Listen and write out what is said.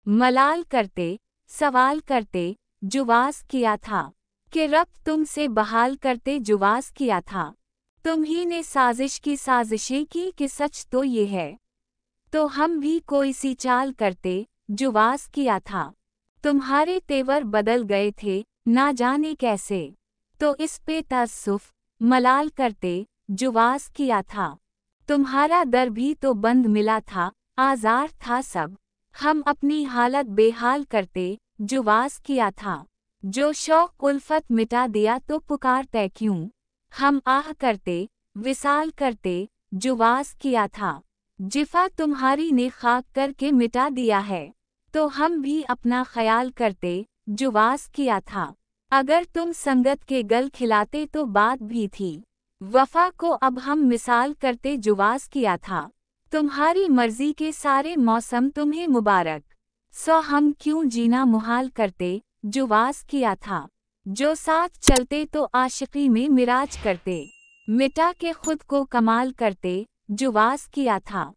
मलाल करते, सवाल करते, जुवास किया था कि रब तुमसे बहाल करते जुवास किया था। तुम्ही ने साजिश की साजिशें की कि सच तो ये है, तो हम भी कोई सी चाल करते, जुवास किया था। तुम्हारे तेवर बदल गए थे, ना जाने कैसे, तो इस पे तअस्सुफ, मलाल करते, जुवास किया था। तुम्हारा दर भी तो बंद मिला था, आज़ार था सब, हम अपनी हालत बेहाल करते, जुवास किया था। जो शौक उल्फत मिटा दिया तो पुकारते क्यों, हम आह करते, विसाल करते, जुवास किया था। जिफा तुम्हारी ने खाक करके मिटा दिया है, तो हम भी अपना ख्याल करते, जुवास किया था। अगर तुम संगत के गल खिलाते तो बात भी थी, वफा को अब हम मिसाल करते जुवास किया था। तुम्हारी मर्जी के सारे मौसम तुम्हें मुबारक, सो हम क्यों जीना मुहाल करते, जुवास किया था। जो साथ चलते तो आशिकी में मिराज करते, मिटा के खुद को कमाल करते, जुवास किया था।